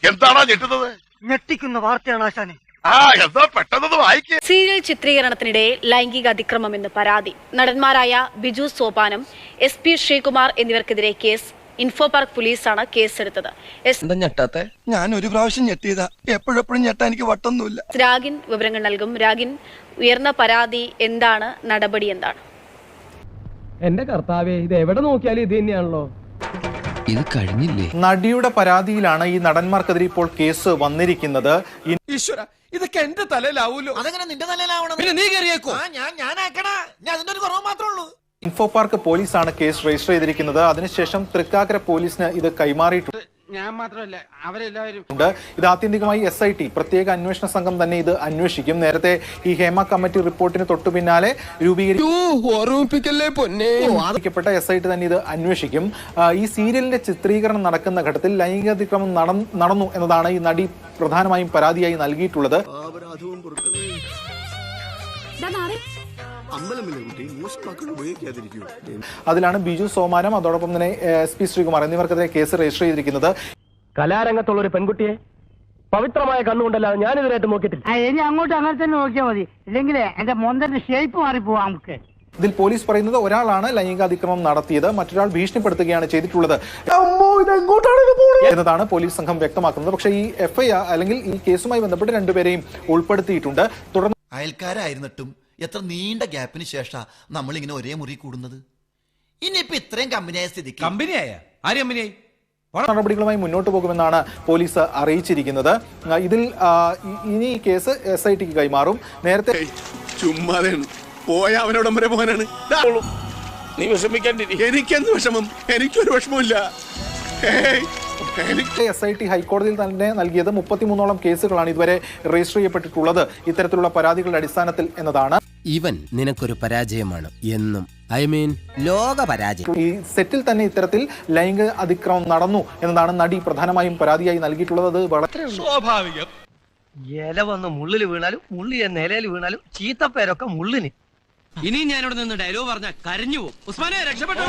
എന്താണോ ഞെട്ടുന്നത്? ഞെട്ടിക്കുന്ന വാർത്തയാണ് ആശാനെ. എന്താ പെട്ടെന്ന് വായിക്കേ. സീരിയൽ ചിത്രീകരണത്തിനിടെ ലൈംഗിക അതിക്രമമെന്ന് പരാതി. നടന്മാരായ ബിജു സോപാനം, SP ശ്രീകുമാർ എന്നിവർക്കെതിരെ കേസ്. ഇൻഫോ പാർക്ക് പോലീസാണ് കേസെടുത്തത്. ഞാൻ ഒരു പ്രാവശ്യം ഞെട്ടിയതാ, എപ്പോഴെപ്പോഴും ഞെട്ടാൻ എനിക്ക് വട്ടൊന്നുമില്ല. രാഗിൻ വിവരങ്ങൾ നൽകും. രാഗിൻ, ഉയർന്ന പരാതി എന്താണ്, നടപടി എന്താണ്? എന്റെ കർത്താവേ, ഇത് എവിടെ നോക്കിയാലും ഇത് തന്നെയാണല്ലോ. ഇത് കഴിഞ്ഞില്ലേ? നടിയുടെ പരാതിയിലാണ് ഈ നടന്മാർക്കെതിരെ ഇപ്പോൾ കേസ് വന്നിരിക്കുന്നത്. ഈശ്വര, ഇതൊക്കെ എന്റെ തലയിലാവൂലോ. അതെങ്ങനെ നിന്റെ തലയിലാവണം? പിന്നെ നീ കയറിയേക്കോ? ഞാനാക്കണ, ഞാൻ അതിന്റെ ഒരു കുറവ് മാത്രമേ ഉള്ളൂ. ഇൻഫോ പാർക്ക് പോലീസാണ് കേസ് രജിസ്റ്റർ ചെയ്തിരിക്കുന്നത്. അതിനുശേഷം തൃക്കാക്കര പോലീസിന് ഇത് കൈമാറിയിട്ടുണ്ട്. ഞാൻ മാത്രമല്ല, അവരെല്ലാവരും. ഇത് ആത്യന്തികമായി SIT പ്രത്യേക അന്വേഷണ സംഘം തന്നെ ഇത് അന്വേഷിക്കും. നേരത്തെ ഈ ഹേമ കമ്മിറ്റി റിപ്പോർട്ടിന് തൊട്ടു പിന്നാലെ രൂപീകരിക്കപ്പെട്ട SIT തന്നെ ഇത് അന്വേഷിക്കും. ഈ സീരിയലിന്റെ ചിത്രീകരണം നടക്കുന്ന ഘട്ടത്തിൽ ലൈംഗിക അതിക്രമം നടന്നു എന്നതാണ് ഈ നടി പ്രധാനമായും പരാതിയായി നൽകിയിട്ടുള്ളത്. അതിലാണ് ബിജു സോമാനം, അതോടൊപ്പം തന്നെ SP ശ്രീകുമാർ എന്നിവർക്കെതിരെ കേസ് രജിസ്റ്റർ ചെയ്തിരിക്കുന്നത്. കലാരംഗത്തുള്ള ഒരു പെൺകുട്ടിയെ പവിത്രമായ കണ്ണുകൊണ്ടല്ലാതെ ഞാൻ ഇതിനായിട്ട് നോക്കിയിട്ടില്ല. ഇനി അങ്ങോട്ട് അങ്ങനെ തന്നെ നോക്കിയാൽ മതി, ഇല്ലെങ്കിലേ എന്റെ മൊന്തന്റെ ഷേപ്പ് മാറിപ്പോവാം. നമുക്ക് ഇതിൽ പോലീസ് പറയുന്നത് ഒരാളാണ് ലൈംഗികാതിക്രമം നടത്തിയത്, മറ്റൊരാൾ ഭീഷണിപ്പെടുത്തുകയാണ് ചെയ്തിട്ടുള്ളത് എന്നതാണ് പോലീസ് സംഘം വ്യക്തമാക്കുന്നത്. പക്ഷേ ഈ FIR അല്ലെങ്കിൽ ഈ കേസുമായി ബന്ധപ്പെട്ട് രണ്ടുപേരെയും ഉൾപ്പെടുത്തിയിട്ടുണ്ട്. തുടർന്ന് അയൽക്കാരായിരുന്നിട്ടും എത്ര നീണ്ട ഗ്യാപ്പിന് ശേഷം നമ്മളിങ്ങനെ ഒരേ മുറി കൂടുന്നത്. ഇനിയിപ്പോ ഇത്രയും കമ്പനിയായ സ്ഥിതിക്ക് നടപടികളുമായി മുന്നോട്ട് പോകുമെന്നാണ് പോലീസ് അറിയിച്ചിരിക്കുന്നത്. ഇതിൽ ഇനി ഈ കേസ് SITക്ക് കൈമാറും. നേരത്തെ ചുമ്മാതെ പോയ അവനോടം വരെ പോകാനാണ്. നീ വിഷമിക്കാണ്ടിരി. എനിക്കെന്ത് വിഷമം? എനിക്കൊരു വിഷമമില്ല. SIT ഹൈക്കോടതിയിൽ തന്നെ നൽകിയത് 33ഓളം കേസുകളാണ് ഇതുവരെ രജിസ്റ്റർ ചെയ്യപ്പെട്ടിട്ടുള്ളത് ഇത്തരത്തിലുള്ള പരാതികളുടെ അടിസ്ഥാനത്തിൽ എന്നതാണ്. ഇവൻ നിനക്കൊരു പരാജയമാണ് എന്നും, ലോക പരാജയം. ഈ സെറ്റിൽ തന്നെ ഇത്തരത്തിൽ ലൈംഗിക അതിക്രമം നടന്നു എന്നതാണ് നടി പ്രധാനമായും പരാതിയായി നൽകിയിട്ടുള്ളത്. അത് വളരെ സ്വാഭാവികം. ഇല വന്ന് മുള്ളിൽ വീണാലും മുള്ളിൽ നിലയിൽ വീണാലും ചീത്തപ്പേരൊക്കെ മുള്ളിന്. ഇനി ഞാനിവിടെ നിന്ന് ഡയലോഗ് പറഞ്ഞാൽ കരഞ്ഞു പോകും. ഉസ്മാനെ രക്ഷപ്പെട്ടോ.